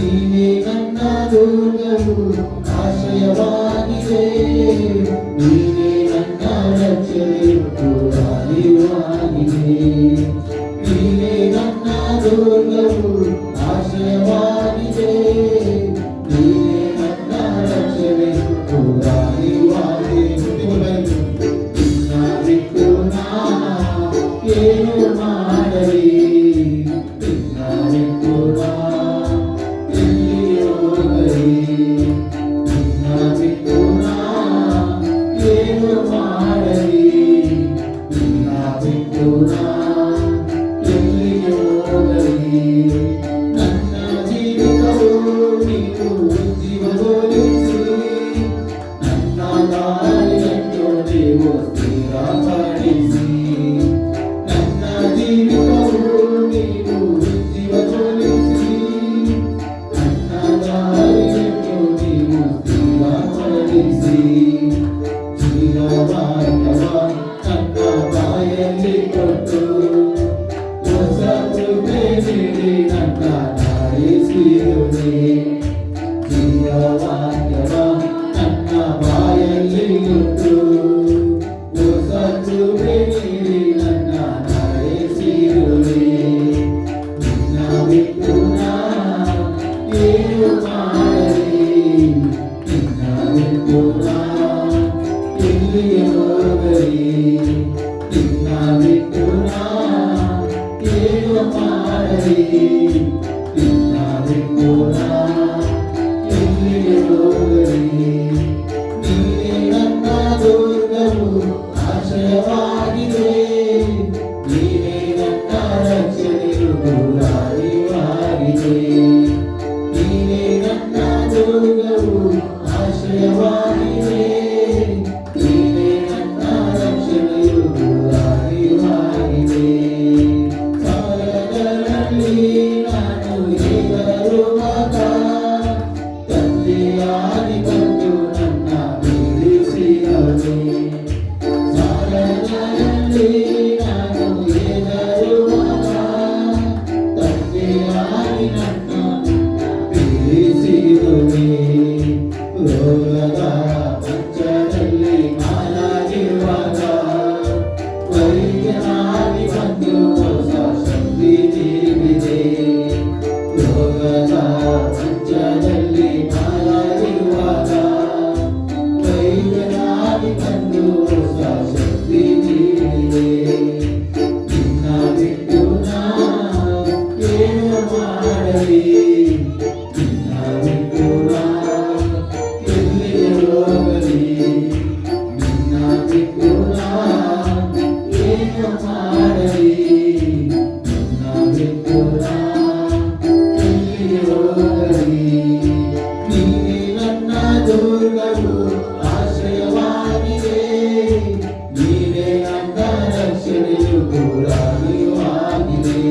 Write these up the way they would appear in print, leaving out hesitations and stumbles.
ನೀನೇ ನನ್ನ ದುರ್ಗವು ಆಶ್ರಯವಾಗಿದೆ, ನೀನೇ ನನ್ನ ರಕ್ಷಣೆಯು ಪುರಾರಿವಾಗಿದೆ. ನೀನೇ ನನ್ನ ದುರ್ಗವು ಆಶ್ರಯವಾಗಿದೆ, ನೀನೇ ನನ್ನ ರಕ್ಷಣೆಯು ಪುರಾರಿವಾಗಿದೆ. ನಿನ್ನ ಬಿಟ್ಟು ನಾ ಏನು ಮಾಡಲಿ, ನಿನ್ನ ಬಿಟ್ಟು ನಾ ಎಲ್ಲಿ ಹೋಗಲಿ, ನಿನ್ನ ಬಿಟ್ಟು ನಾ ಏನು ಮಾಡಲಿ, ನಿನ್ನ ಬಿಟ್ಟು ನಾ ಎಲ್ಲಿಗೆ ಹೋಗಲಿ. ನನ್ನ ಜೀವಿತವು ನೀನು ಜೀವಗೊಳಿಸಿ, ನನ್ನ ದಾರಿಯನ್ನು ನೀವು ಸ್ಥಿರಪಡಿಸಿ. ನನ್ನ ಜೀವಿತವು ನೀನು ಜೀವಗೊಳಿಸಿ, ನನ್ನ ದಾರಿಯನ್ನು ನೀವು ಸ್ಥಿರಪಡಿಸಿ. ಜೀವವಾಕ್ಯವ ನನ್ನ ಬಾಯಲ್ಲಿ ಕೊಟ್ಟು, ಹೊಸ ಕೃಪೆ ನೀಡಿ ನನ್ನ ನಡೆಸಿರುವೆ. ಜೀವವಾಕ್ಯವ ನನ್ನ ಬಾಯಲ್ಲಿ ಕೊಟ್ಟು, ಹೊಸ ಕೃಪೆ ನೀಡಿ ನನ್ನ ನಡೆಸಿರುವೆ. ನಿನ್ನ ಬಿಟ್ಟು ನಾ ಏನು ಮಾಡಲಿ, ನಿನ್ನ ಬಿಟ್ಟು ನಾ ಎಲ್ಲಿಗೆ ಹೋಗಲಿ, ನಿನ್ನ ಬಿಟ್ಟು ನಾ ಏನು ಮಾಡಲಿ, ನಿನ್ನ ಬಿಟ್ಟು ನಾ ಎಲ್ಲಿಗೆ ಹೋಗಲಿ. ನೀನೇ ನನ್ನ ದುರ್ಗವು ಆಶ್ರಯವಾಗಿದೆ, ನೀನೇ ನನ್ನ ರಕ್ಷಣೆಯು ಪುರಾರಿವಾಗಿದೆ. ನೀನೇ ನನ್ನ ದುರ್ಗವು ಆಶ್ರಯವಾಗಿದೆ, ನೀನೇ ನನ್ನ ರಕ್ಷಣೆಯು ಪುರಾರಿವಾಗಿದೆ. ಸಾಗರಗಳಲ್ಲಿ ನಾನು ಹೇಗರುವಾಗ, ತಂದೆಯಾಗಿ ಬಂದು ನನ್ನ ಬೀಳಿಸಿದವನೇ. ಸಾಗರಗಳಲ್ಲಿ ನಾನು ಹೇಗರುವಾಗ, ತಂದೆಯಾಗಿ ನನ್ನ ಬೀಳಿಸಿದವನೇ. ರೋಗದ ಮಂಚದಲ್ಲಿ ಮಲಗಿರುವಾಗ, ವೈದ್ಯನಾಗಿ ಬಂದು ಹೊಸ ಶಕ್ತಿ ನೀಡಿದೆ. ರೋಗದ ಮಂಚದಲ್ಲಿ ಮಲಗಿರುವಾಗ, ವೈದ್ಯನಾಗಿ ಬಂದು ಹೊಸ ಶಕ್ತಿ ನೀಡಿದೆ. ನಿನ್ನ ಬಿಟ್ಟು ನಾ ಏನು ಮಾಡಲಿ, ನಿನ್ನ ಬಿಟ್ಟು ನಾ ಎಲ್ಲಿಗೆ ಹೋಗಲಿ, ನಿನ್ನ ಬಿಟ್ಟು ನಾ ಏನು ಮಾಡಲಿ, ನಿನ್ನ ಬಿಟ್ಟು ನಾ ಎಲ್ಲಿಗೆ ಹೋಗಲಿ. ನೀನೇ ನನ್ನ ದುರ್ಗವು ಆಶ್ರಯವಾಗಿದೆ, ನೀನೇ ನನ್ನ ರಕ್ಷಣೆಯು ಪುರಾರಿವಾಗಿದೆ.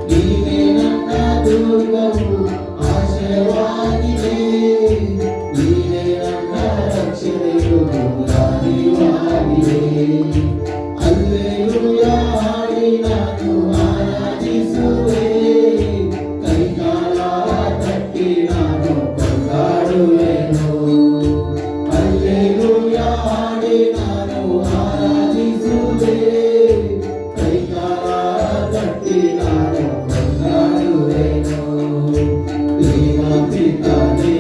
ನೀನೇ ನನ್ನ ದುರ್ಗವು ಆಶ್ರಯವಾಗಿದೆ, ನೀನೇ ನನ್ನ ರಕ್ಷಣೆಯು ಪುರಾರಿವಾಗಿದೆ. ಹಲ್ಲೆಲೂಯಾ ಹಾಡಿ ನಾನು ಆರಾಧಿಸುವೆ, ಕೈಕಾಲ ತಟ್ಟಿ ನಾನು ಕೊಂಡಾಡುವೆನು. ಹಲ್ಲೆಲೂಯಾ ಹಾಡಿ ನಾನು ಆರಾಧಿಸುವೆ, ಕೈಕಾಲ ತಟ್ಟಿ ನಾನು ಕೊಂಡಾಡುವೆನು. ದೇವ ಪಿತಾನೇ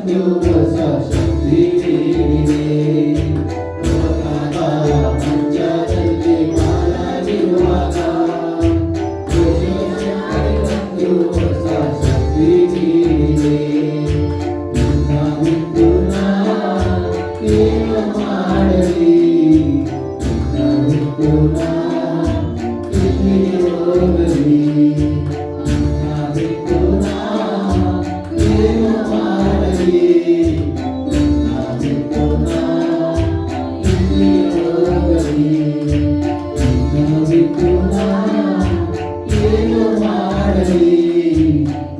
ಬಂದು ಹೊಸ ಶಕ್ತಿ ನೀಡಿದೆ. ಲೋಕದ ಮಂಚದಲ್ಲಿ ಮಲಗಿರುವಾಗ ಹೊಸ ಶಕ್ತಿ ಬಂದು ಹೊಸ ಶಕ್ತಿ ನೀಡಿದೆ. ನಿನ್ನ ಬಿಟ್ಟು ನಾ ಏನು ಮಾಡಲಿ, ನಿನ್ನ ಬಿಟ್ಟು ನಾ ಎಲ್ಲಿಗೆ ಹೋಗಲಿ, ನಿನ್ನ ಬಿಟ್ಟು ನಾ ಏನು ಮಾಡಲಿ, ನಿನ್ನ ಬಿಟ್ಟು ನಾ ಎಲ್ಲಿಗೆ ಹೋಗಲಿ, ನಿನ್ನ ಬಿಟ್ಟು ನಾ ಏನು ಮಾಡಲಿ,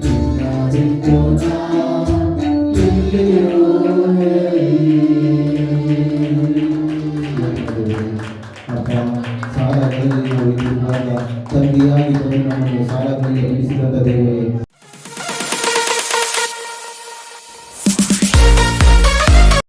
ನಿನ್ನ ಬಿಟ್ಟು ನಾ ಎಲ್ಲಿಗೆ ಹೋಗಲಿ. ಅಪ್ಪ, ಸಾಲಗಳಲ್ಲಿ ಹೋಗಿರುವಾಗ ತಂದೆಯಾಗಿ ನಮ್ಮನ್ನು ಸಾಲದಲ್ಲಿ